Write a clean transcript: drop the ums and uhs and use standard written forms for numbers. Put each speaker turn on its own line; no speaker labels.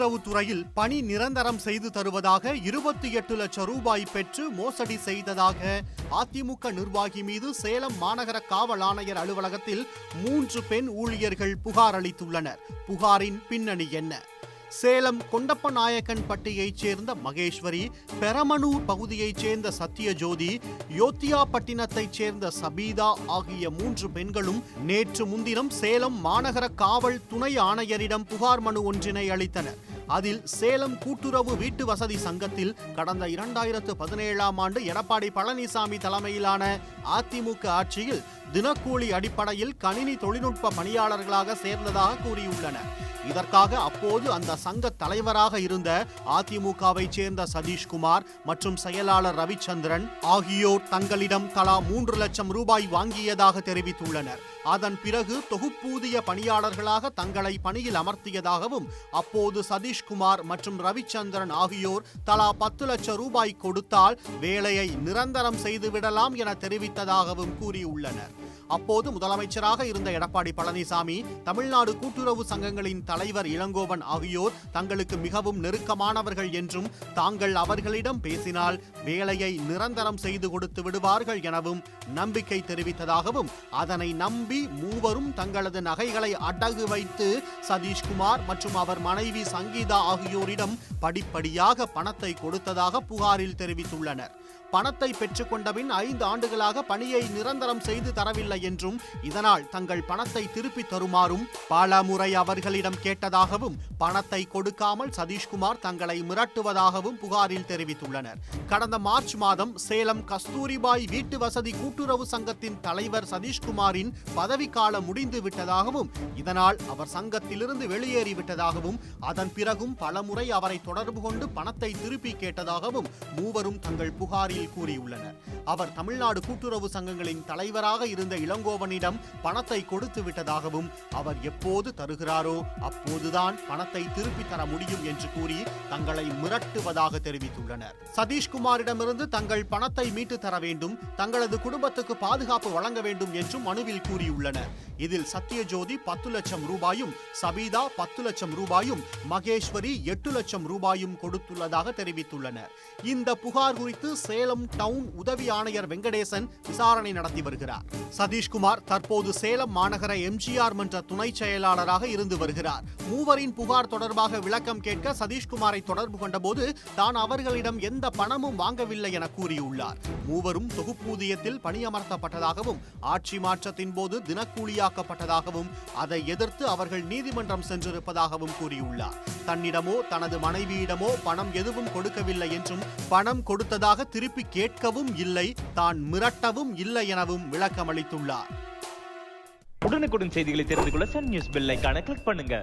கூட்டுறவுத்துறையில் பணி நிரந்தரம் செய்து தருவதாக 28 லட்சம் ரூபாய் பெற்று மோசடி செய்ததாக அதிமுக நிர்வாகி மீது சேலம் மாநகர காவல் ஆணையர் அலுவலகத்தில் 3 பெண் ஊழியர்கள் புகார் அளித்துள்ளனர். புகாரின் பின்னணி என்ன? சேலம் கொண்டப்பநாயக்கன்பட்டியைச் சேர்ந்த மகேஸ்வரி, பெரமனூர் பகுதியைச் சேர்ந்த சத்யஜோதி, யோத்தியாப்பட்டினத்தைச் சேர்ந்த சபீதா ஆகிய 3 பெண்களும் நேற்று முன்தினம் சேலம் மாநகர காவல் துணை ஆணையரிடம் புகார் மனு ஒன்றினை அளித்தனர். அதில் சேலம் கூட்டுறவு வீட்டு வசதி சங்கத்தில் கடந்த 2017ஆம் ஆண்டு எடப்பாடி பழனிசாமி தலைமையிலான அதிமுக ஆட்சியில் தினக்கூலி அடிப்படையில் கணினி தொழில்நுட்ப பணியாளர்களாக சேர்ந்ததாக கூறியுள்ளனர். இதற்காக அப்போது அந்த சங்க தலைவராக இருந்த அதிமுகவை சேர்ந்த சதீஷ்குமார் மற்றும் செயலாளர் ரவிச்சந்திரன் ஆகியோர் தங்களிடம் தலா 3 லட்சம் ரூபாய் வாங்கியதாக தெரிவித்துள்ளனர். அதன் பிறகு தொகுப்பூதிய பணியாளர்களாக தங்களை பணியில் அமர்த்தியதாகவும் அப்போது சதீஷ்குமார் மற்றும் ரவிச்சந்திரன் ஆகியோர் தலா 10 லட்சம் ரூபாய் கொடுத்தால் வேலையை நிரந்தரம் செய்துவிடலாம் என தெரிவித்ததாகவும் கூறியுள்ளனர். அப்போது முதலமைச்சராக இருந்த எடப்பாடி பழனிசாமி, தமிழ்நாடு கூட்டுறவு சங்கங்களின் தலைவர் இளங்கோவன் ஆகியோர் தங்களுக்கு மிகவும் நெருக்கமானவர்கள் என்றும் தாங்கள் அவர்களிடம் பேசினால் வேலையை நிரந்தரம் செய்து கொடுத்து விடுவார்கள் எனவும் நம்பிக்கை தெரிவித்ததாகவும் அதனை நம்பி மூவரும் தங்களது நகைகளை அடகு வைத்து சதீஷ்குமார் மற்றும் அவர் மனைவி சங்கீதா ஆகியோரிடம் படிப்படியாக பணத்தை கொடுத்ததாக புகாரில் தெரிவித்துள்ளனர். பணத்தை பெற்றுக்கொண்டபின் 5 ஆண்டுகளாக பணியை நிரந்தரம் செய்து தரவில்லை என்றும் இதனால் தங்கள் பணத்தை திருப்பி தருமாறும் பல முறை அவர்களிடம் கேட்டதாகவும் பணத்தை கொடுக்காமல் சதீஷ்குமார் தங்களை மிரட்டுவதாகவும் புகாரில் தெரிவித்துள்ளனர். கடந்த மார்ச் மாதம் சேலம் கஸ்தூரிபாய் வீட்டு வசதி கூட்டுறவு சங்கத்தின் தலைவர் சதீஷ்குமாரின் பதவிக்காலம் முடிந்து விட்டதாகவும் இதனால் அவர் சங்கத்திலிருந்து வெளியேறிவிட்டதாகவும் அதன் பிறகும் பலமுறை அவரை தொடர்பு கொண்டு பணத்தை திருப்பி கேட்டதாகவும் மூவரும் தங்கள் புகாரில் கூறியுள்ளனர். அவர் தமிழ்நாடு கூட்டுறவு சங்கங்களின் தலைவராக இருந்த இளங்கோவனிடம் பணத்தை கொடுத்து விட்டதாகவும் அவர் எப்போது தருகிறாரோ அப்போதுதான் பணத்தை திருப்பி தர முடியும் என்று கூறி தங்களை மிரட்டுவதாக தெரிவித்துள்ளனர். சதீஷ்குமாரிடமிருந்து தங்கள் பணத்தை மீட்டு தர வேண்டும், தங்களது குடும்பத்துக்கு பாதுகாப்பு வழங்க வேண்டும் என்றும் மனுவில் கூறியுள்ளனர். இதில் சத்யஜோதி 10 லட்சம் ரூபாயும், சபீதா 10 லட்சம் ரூபாயும், மகேஸ்வரி 8 லட்சம் ரூபாயும் கொடுத்துள்ளதாக தெரிவித்துள்ளனர். இந்த புகார் குறித்து சேலம் டவுன் உதவி ஆணையர் வெங்கடேசன் விசாரணை நடத்தி வருகிறார். சதீஷ்குமார் தற்போது சேலம் மாநகர எம்ஜிஆர் மன்ற துணை செயலாளராக இருந்து வருகிறார். மூவரின் புகார் தொடர்பாக விளக்கம் கேட்க சதீஷ்குமாரை தொடர்பு கொண்டபோது தான் அவர்களிடம் எந்த பணமும் வாங்கவில்லை என கூறியுள்ளார். மூவரும் தொகுப்பூதியத்தில் பணியமர்த்தப்பட்டதாகவும் ஆட்சி மாற்றத்தின் போது தினக்கூலியாக்கப்பட்டதாகவும் அதை எதிர்த்து அவர்கள் நீதிமன்றம் சென்றிருப்பதாகவும் கூறியுள்ளார். தன்னிடமோ தனது மனைவியிடமோ பணம் எதுவும் கொடுக்கவில்லை என்றும் பணம் கொடுத்ததாக திருப்பி கேட்கவும் இல்லை, தான் மிரட்டவும் இல்லை எனவும் விளக்கம் அளித்துள்ளார்.
உடனுக்குடன் செய்திகளை தெரிந்து கொள்ள சன் நியூஸ் பெல் ஐகானை கிளிக் பண்ணுங்க.